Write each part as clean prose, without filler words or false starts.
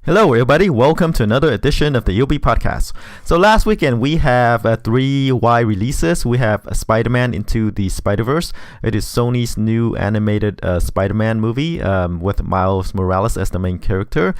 Hello, everybody. Welcome to another edition of the EOB podcast. So last weekend we have three wide releases. We have Spider-Man Into the Spider-Verse. It is Sony's new animated Spider-Man movie with Miles Morales as the main character.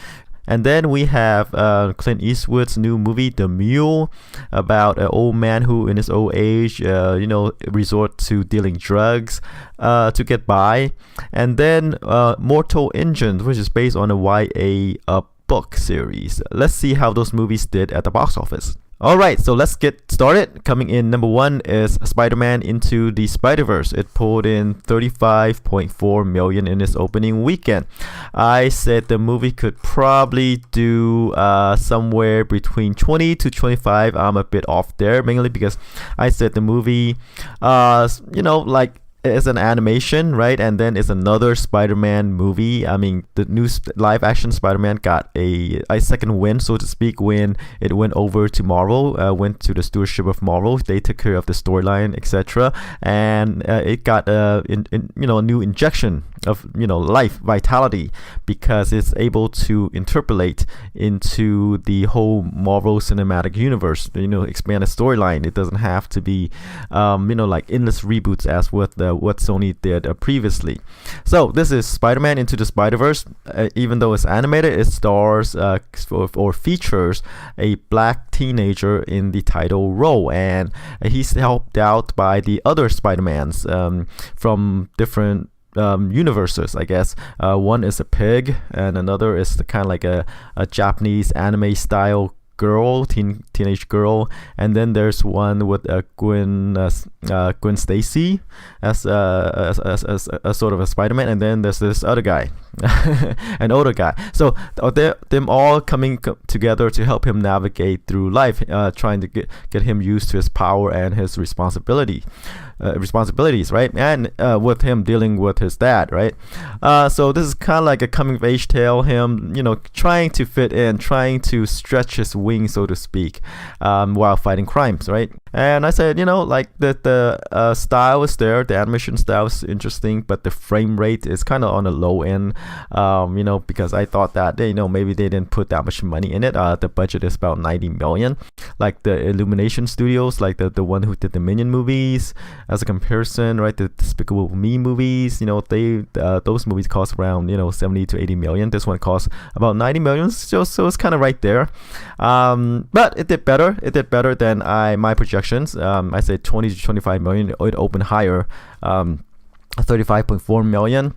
And then we have Clint Eastwood's new movie, The Mule, about an old man who, in his old age, resort to dealing drugs to get by. And then Mortal Engines, which is based on a YA book series. Let's see how those movies did at the box office. Alright, so let's get started. Coming in number one is Spider-Man Into the Spider-Verse. It pulled in $35.4 million in its opening weekend. I said the movie could probably do somewhere between 20 to 25. I'm a bit off there, mainly because I said the movie, it's an animation, right? And then it's another Spider-Man movie. I mean, the new live-action Spider-Man got a second win, so to speak, when it went over to Marvel, went to the stewardship of Marvel. They took care of the storyline, etc., and it got a new injection of life, vitality, because it's able to interpolate into the whole Marvel Cinematic Universe. Expand the storyline. It doesn't have to be, like endless reboots as with what Sony did previously. So this is Spider-Man Into the Spider-Verse. Even though it's animated, it stars or features a black teenager in the title role, and he's helped out by the other Spider-Mans from different universes, I guess. One is a pig, and another is kind of like a Japanese anime style girl, teenage girl, and then there's one with Gwen Stacy as a sort of a Spider-Man, and then there's this other guy, an older guy. So they're them all coming together to help him navigate through life, trying to get him used to his power and his responsibilities, right? And with him dealing with his dad, right? So this is kind of like a coming of age tale. Him, trying to fit in, trying to stretch his wings, so to speak, while fighting crimes, right? And I said, like the style is there, the animation style is interesting, but the frame rate is kind of on the low end, because I thought that maybe they didn't put that much money in it. The budget is about 90 million. Like the Illumination Studios, like the one who did the Minion movies, as a comparison, right? The Despicable Me movies, those movies cost around 70 to 80 million. This one costs about 90 million, so it's kind of right there. But it did better. It did better than my projections. I said 20 to 25 million. It opened higher. 35.4 million.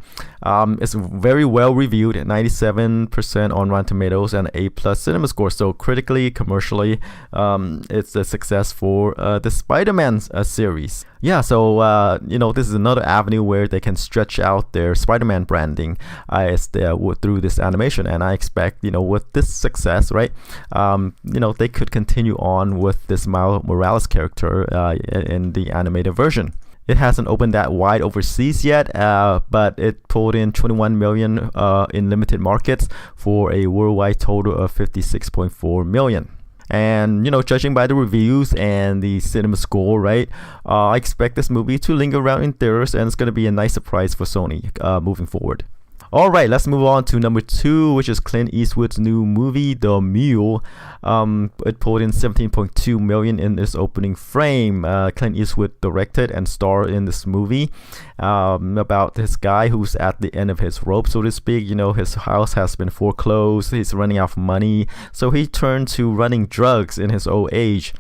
It's very well reviewed at 97% on Rotten Tomatoes and A+ cinema score. So critically, commercially, it's a success for the Spider-Man series. Yeah, so this is another avenue where they can stretch out their Spider-Man branding through this animation, and I expect with this success, right, they could continue on with this Miles Morales character in the animated version. It hasn't opened that wide overseas yet, but it pulled in 21 million in limited markets for a worldwide total of 56.4 million. And judging by the reviews and the cinema score, right, I expect this movie to linger around in theaters, and it's going to be a nice surprise for Sony moving forward. Alright, let's move on to number two, which is Clint Eastwood's new movie, The Mule. It pulled in 17.2 million in its opening frame. Clint Eastwood directed and starred in this movie about this guy who's at the end of his rope, so to speak. His house has been foreclosed, he's running out of money, so he turned to running drugs in his old age.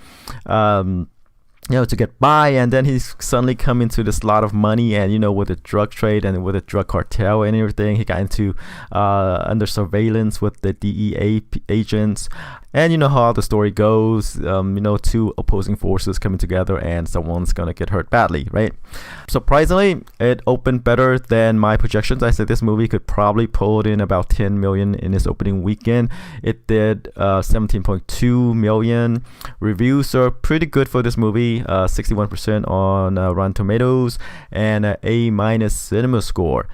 To get by, and then he's suddenly come into this lot of money, and with the drug trade and with the drug cartel and everything, he got into under surveillance with the DEA agents, and how the story goes. Two opposing forces coming together, and someone's gonna get hurt badly, right? Surprisingly, it opened better than my projections. I said this movie could probably pull in about 10 million in its opening weekend. It did 17.2 million. Reviews are pretty good for this movie. 61% on Rotten Tomatoes and an A- cinema score.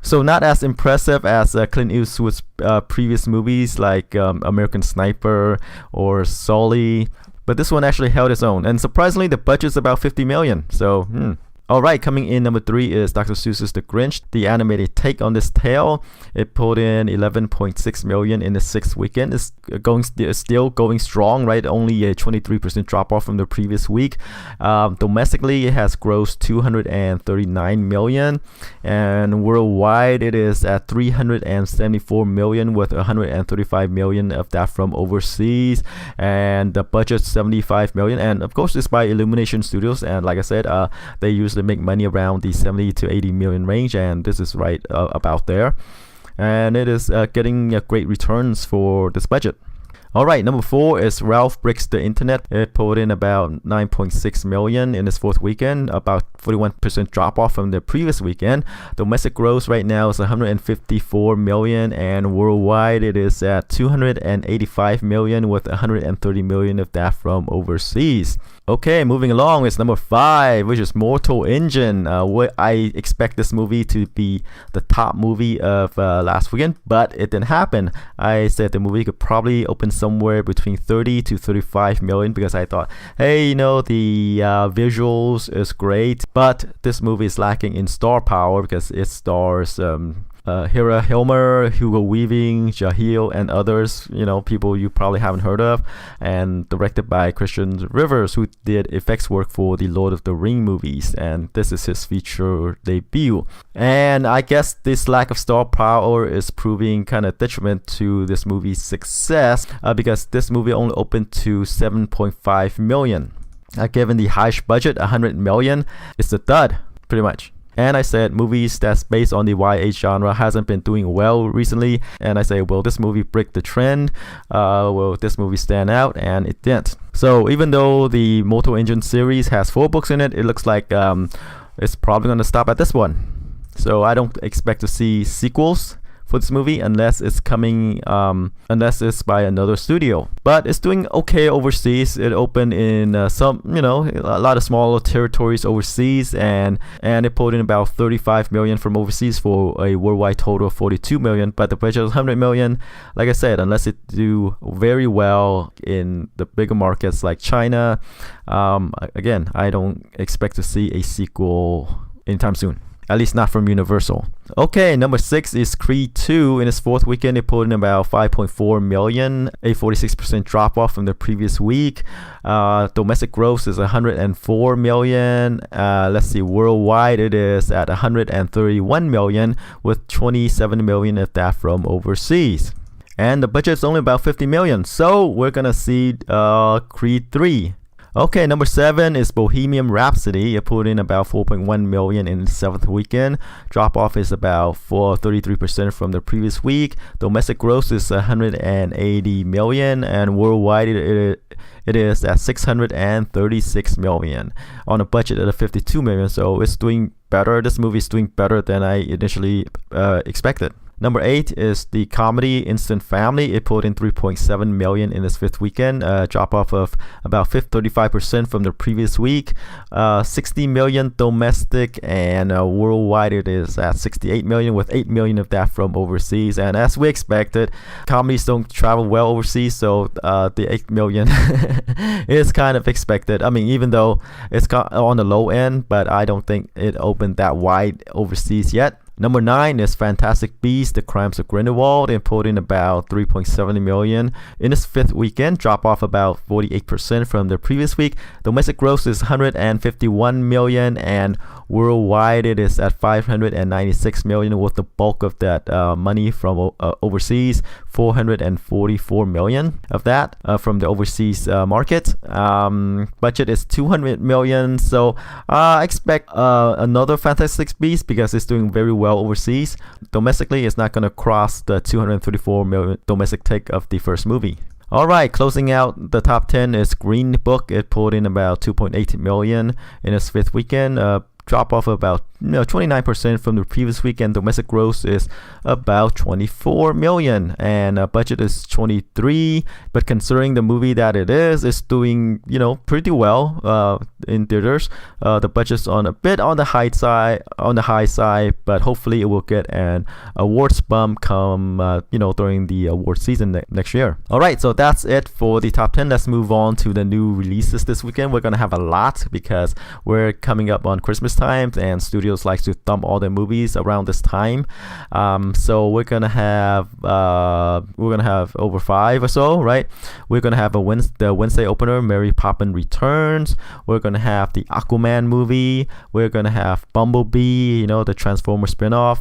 So not as impressive as Clint Eastwood's previous movies like American Sniper or Sully, but this one actually held its own. And surprisingly, the budget's about 50 million. So All right, coming in number 3 is Dr. Seuss's The Grinch, the animated take on this tale. It pulled in 11.6 million in the 6th weekend. It's still going strong, right? Only a 23% drop off from the previous week. Domestically, it has grossed 239 million, and worldwide, it is at 374 million, with 135 million of that from overseas, and the budget 75 million. And of course, it's by Illumination Studios, and like I said, they usually make money around the 70 to 80 million range, and this is right about there, and it is getting great returns for this budget. Alright, number 4 is Ralph Breaks the Internet. It pulled in about 9.6 million in its 4th weekend, about 41% drop off from the previous weekend. Domestic gross right now is 154 million, and worldwide it is at 285 million, with 130 million of that from overseas. Okay, moving along is number 5, which is Mortal Engine. I expect this movie to be the top movie of last weekend, but it didn't happen. I said the movie could probably open somewhere between 30 to 35 million, because I thought, hey, the visuals is great, but this movie is lacking in star power because it stars Hera Hilmer, Hugo Weaving, Jahil, and others, people you probably haven't heard of, and directed by Christian Rivers, who did effects work for the Lord of the Ring movies, and this is his feature debut. And I guess this lack of star power is proving kind of detriment to this movie's success, because this movie only opened to 7.5 million. Given the high budget, 100 million, it's a dud, pretty much. And I said movies that's based on the YA genre hasn't been doing well recently. And I say, will this movie break the trend? Will this movie stand out? And it didn't. So even though the Mortal Engine series has 4 books in it, it looks like it's probably going to stop at this one. So I don't expect to see sequels for this movie unless it's by another studio. But it's doing okay overseas. It opened in a lot of smaller territories overseas, and it pulled in about 35 million from overseas for a worldwide total of 42 million. But the budget is 100 million. Like I said, unless it do very well in the bigger markets like China, again, I don't expect to see a sequel anytime soon. At least not from Universal. Okay, number 6 is Creed 2. In its 4th weekend, it pulled in about 5.4 million, a 46% drop off from the previous week. Domestic gross is 104 million. Let's see, worldwide it is at 131 million, with 27 million of that from overseas. And the budget is only about 50 million. So we're gonna see Creed 3. Okay, number 7 is Bohemian Rhapsody. It pulled in about 4.1 million in the 7th weekend. Drop off is about 33% from the previous week. Domestic gross is 180 million, and worldwide it is at 636 million on a budget of 52 million. So it's doing better. This movie is doing better than I initially expected. Number 8 is the comedy Instant Family. It pulled in 3.7 million in its 5th weekend, drop off of about 35% from the previous week. 60 million domestic, and worldwide it is at 68 million, with 8 million of that from overseas. And as we expected, comedies don't travel well overseas, so the 8 million is kind of expected. I mean, even though it's on the low end, but I don't think it opened that wide overseas yet. Number 9 is Fantastic Beasts: The Crimes of Grindelwald. It pulled in about 3.7 million in its 5th weekend, drop off about 48% from the previous week. Domestic gross is 151 million, and worldwide it is at 596 million, with the bulk of that money from overseas, 444 million of that from the overseas market. Budget is 200 million, so I expect another Fantastic Beasts because it's doing very well overseas. Domestically, it's not going to cross the 234 million domestic take of the first movie. Alright, closing out the top 10 is Green Book. It pulled in about 2.8 million in its 5th weekend. Drop off about 29% from the previous weekend. Domestic gross is about 24 million, and budget is 23. But considering the movie that it is, it's doing pretty well in theaters. The budget's on a bit on the high side, but hopefully it will get an awards bump come during the award season next year. All right, so that's it for the top 10. Let's move on to the new releases this weekend. We're gonna have a lot because we're coming up on Christmas times, and studios like to dump all their movies around this time. So we're gonna have over 5 or so, right? We're gonna have the Wednesday opener, Mary Poppins Returns. We're gonna have the Aquaman movie. We're gonna have Bumblebee, the Transformers spinoff.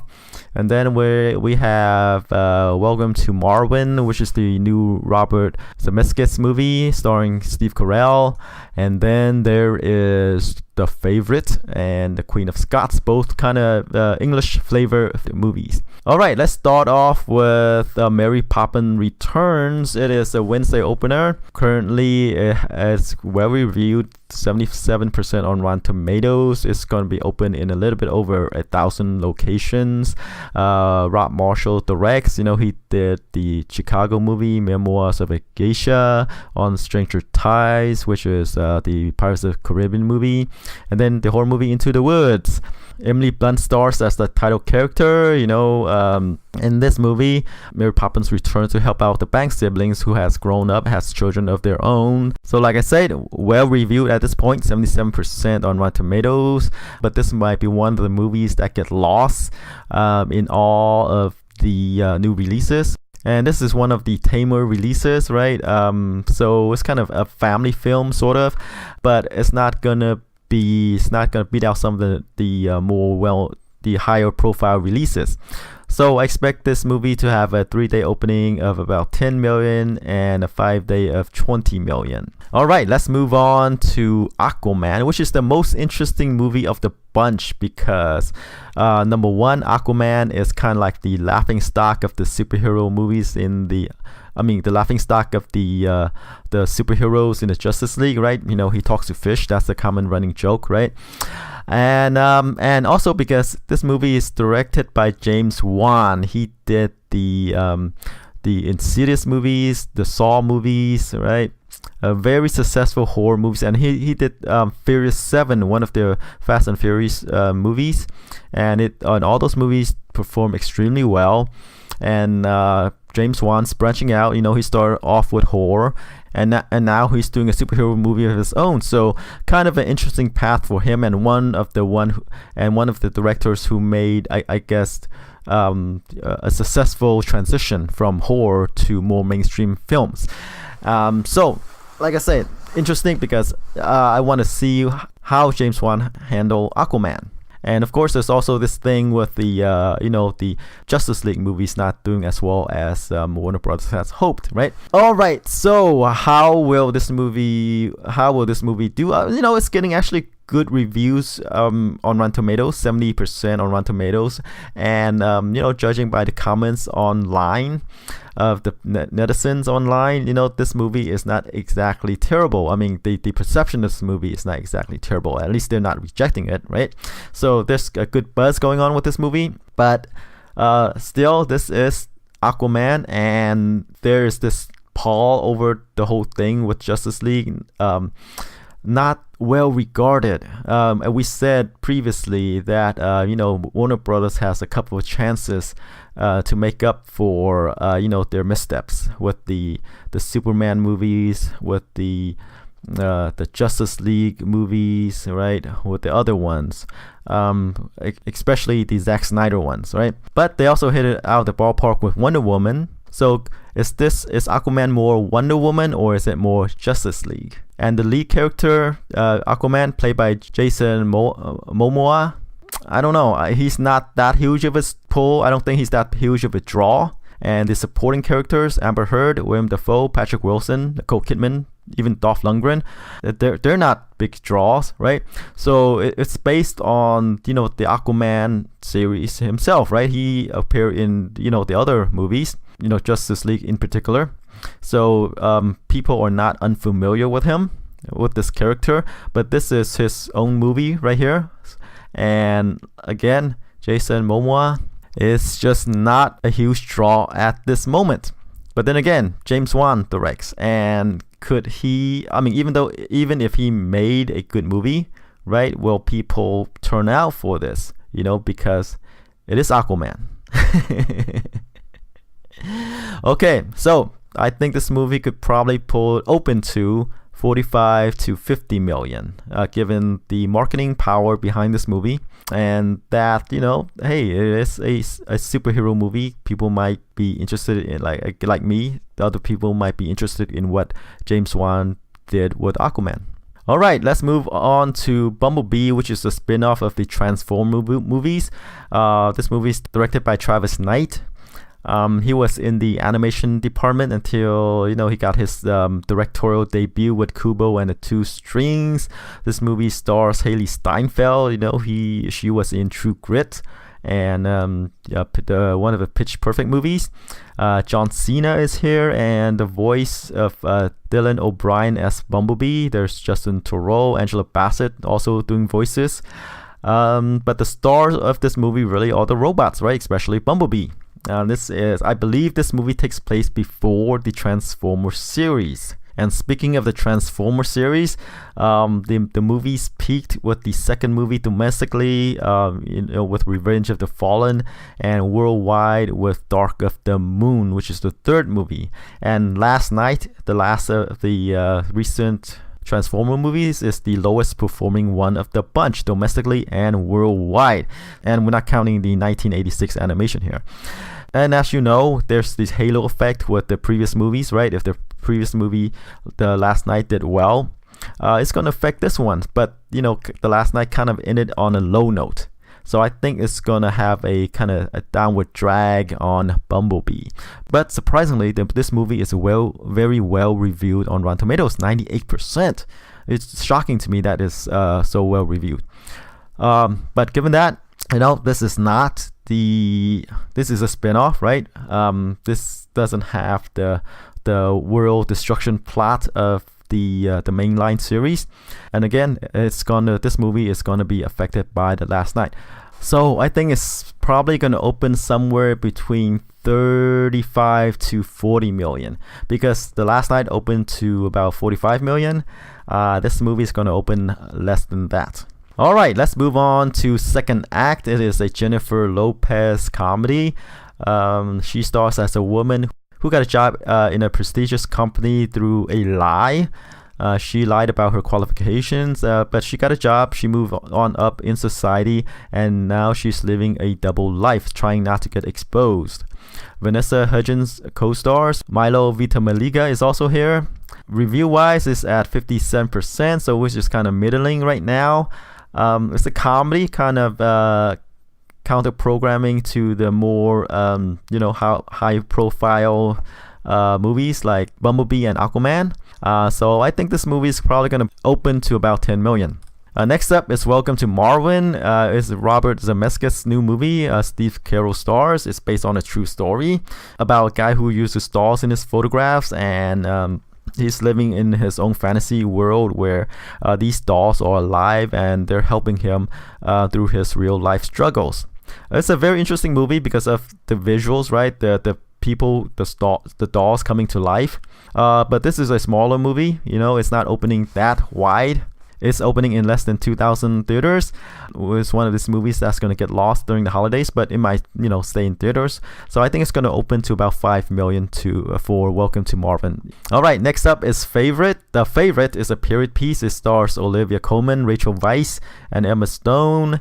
And then we have Welcome to Marwen, which is the new Robert Zemeckis movie starring Steve Carell. And then there is The Favorite and The Queen of Scots, both kind of English flavor movies. All right, let's start off with Mary Poppins Returns. It is a Wednesday opener. Currently, it's well reviewed, 77% on Rotten Tomatoes. It's going to be open in a little bit over 1,000 locations. Rob Marshall directs. He did the Chicago movie Memoirs of a Geisha, on Stranger Tides, which is the Pirates of the Caribbean movie, and then the horror movie Into the Woods. Emily Blunt stars as the title character. In this movie, Mary Poppins returns to help out the Banks siblings who has grown up, has children of their own. So like I said, well reviewed at this point, 77% on Rotten Tomatoes. But this might be one of the movies that get lost in all of the new releases. And this is one of the tamer releases, right? So it's kind of a family film, sort of, but it's not gonna beat out some of the higher profile releases. So I expect this movie to have a 3-day opening of about 10 million and a 5-day of 20 million. All right, let's move on to Aquaman, which is the most interesting movie of the bunch because number one, Aquaman is kind of like the laughing stock of the superhero movies the laughing stock of the superheroes in the Justice League, right? He talks to fish. That's a common running joke, right? And also because this movie is directed by James Wan. He did the Insidious movies, the Saw movies, right? Very successful horror movies, and he did Furious 7, one of the Fast and Furious movies, and all those movies perform extremely well. And James Wan's branching out. He started off with horror, and now he's doing a superhero movie of his own. So kind of an interesting path for him, and one of the directors who made, I guess, a successful transition from horror to more mainstream films. So, like I said, interesting because I want to see how James Wan handle Aquaman. And of course, there's also this thing with the Justice League movies not doing as well as Warner Brothers has hoped, right? All right, so how will this movie do? It's getting actually good reviews on Rotten Tomatoes, 70% on Rotten Tomatoes, and judging by the comments online of the netizens online, this movie is not exactly terrible. The perception of this movie is not exactly terrible. At least they're not rejecting it, right? So there's a good buzz going on with this movie, but still, this is Aquaman, and there's this pall over the whole thing with Justice League. Not well regarded. And we said previously that Warner Brothers has a couple of chances to make up for their missteps with the Superman movies, with the Justice League movies, right? With the other ones, especially the Zack Snyder ones, right? But they also hit it out of the ballpark with Wonder Woman. So is Aquaman more Wonder Woman or is it more Justice League? And the lead character, Aquaman, played by Jason Momoa, I don't know. He's not that huge of a pull. I don't think he's that huge of a draw. And the supporting characters, Amber Heard, Willem Dafoe, Patrick Wilson, Nicole Kidman, even Dolph Lundgren, they're not big draws, right? So it's based on the Aquaman series himself, right? He appeared in the other movies, Justice League in particular. So people are not unfamiliar with him, with this character, but this is his own movie right here. And again, Jason Momoa is just not a huge draw at this moment. But then again, James Wan directs, and could he, even if he made a good movie, right, will people turn out for this, because it is Aquaman. Okay, so I think this movie could probably pull open to 45 to 50 million, given the marketing power behind this movie. And that, hey, it is a superhero movie. People might be interested in, like me, the other people might be interested in what James Wan did with Aquaman. All right, let's move on to Bumblebee, which is a spin-off of the Transformers movies. This movie is directed by Travis Knight. He was in the animation department until he got his directorial debut with Kubo and the Two Strings. This movie stars Haley Steinfeld. She was in True Grit and one of the Pitch Perfect movies. John Cena is here, and the voice of Dylan O'Brien as Bumblebee. There's Justin Theroux, Angela Bassett also doing voices. But the stars of this movie really are the robots, right? Especially Bumblebee. I believe this movie takes place before the Transformers series. And speaking of the Transformers series, the movies peaked with the second movie domestically, with Revenge of the Fallen, and worldwide with Dark of the Moon, which is the third movie. And Last Night, the last of the recent Transformer movies, is the lowest performing one of the bunch, domestically and worldwide. And we're not counting the 1986 animation here. And as you know, there's this halo effect with the previous movies, right? If the previous movie, The Last Night, did well, it's going to affect this one. But, The Last Night kind of ended on a low note. So I think it's going to have a kind of a downward drag on Bumblebee. But surprisingly, this movie is very well reviewed on Rotten Tomatoes, 98%. It's shocking to me that it's so well reviewed. But given that, this is not this is a spin-off, right? This doesn't have the world destruction plot of the mainline series, and again, this movie is gonna be affected by The Last Night. So I think it's probably gonna open somewhere between 35 to 40 million, because The Last Night opened to about 45 million. This movie is gonna open less than that. All right, let's move on to second act. It is a Jennifer Lopez comedy. She stars as a woman who got a job in a prestigious company through a lie. She lied about her qualifications, but she got a job. She moved on up in society, and now she's living a double life, trying not to get exposed. Vanessa Hudgens co-stars. Milo Ventimiglia is also here. Review-wise, it's at 57%, so which is kind of middling right now. It's a comedy, kind of counter-programming to the more, high-profile movies like Bumblebee and Aquaman. So I think this movie is probably going to open to about 10 million. Next up is Welcome to Marwen. It's Robert Zemeckis' new movie. Steve Carell stars. It's based on a true story about a guy who uses dolls in his photographs, and he's living in his own fantasy world where these dolls are alive and they're helping him through his real life struggles. It's a very interesting movie because of the visuals, right? The people, the dolls coming to life. But this is a smaller movie. It's not opening that wide. It's opening in less than 2,000 theaters. It's one of these movies that's going to get lost during the holidays, but it might, stay in theaters. So I think it's going to open to about 5 million for Welcome to Marwen. All right, next up is Favorite. The Favorite is a period piece. It stars Olivia Colman, Rachel Weisz, and Emma Stone.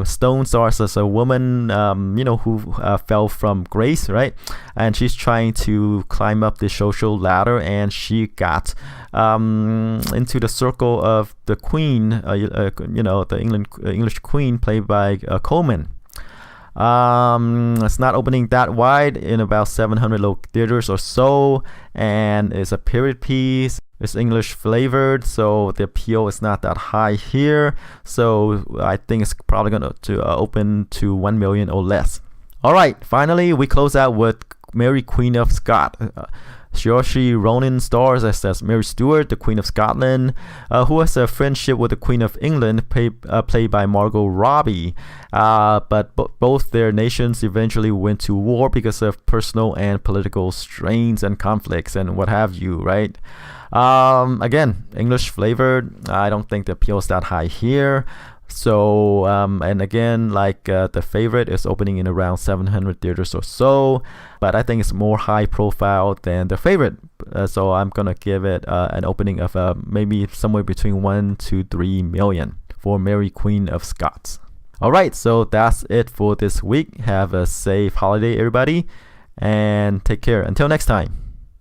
Stone stars as a woman, who fell from grace, right? And she's trying to climb up the social ladder, and she got into the circle of the Queen, the English Queen, played by Colman. It's not opening that wide, in about 700 local theaters or so, and it's a period piece. It's English flavored, so the appeal is not that high here. So I think it's probably going to open to 1 million or less. All right, finally we close out with Mary Queen of Scots. Saoirse Ronan stars as Mary Stuart, the Queen of Scotland, who has a friendship with the Queen of England, played by Margot Robbie. But both their nations eventually went to war because of personal and political strains and conflicts and what have you, right? Again, English flavored. I don't think the appeal is that high here. So and again, like The Favorite is opening in around 700 theaters or so, but I think it's more high profile than The Favorite. So I'm gonna give it an opening of maybe somewhere between 1 to 3 million for Mary Queen of Scots. Alright, so that's it for this week. Have a safe holiday, everybody, and take care. Until next time.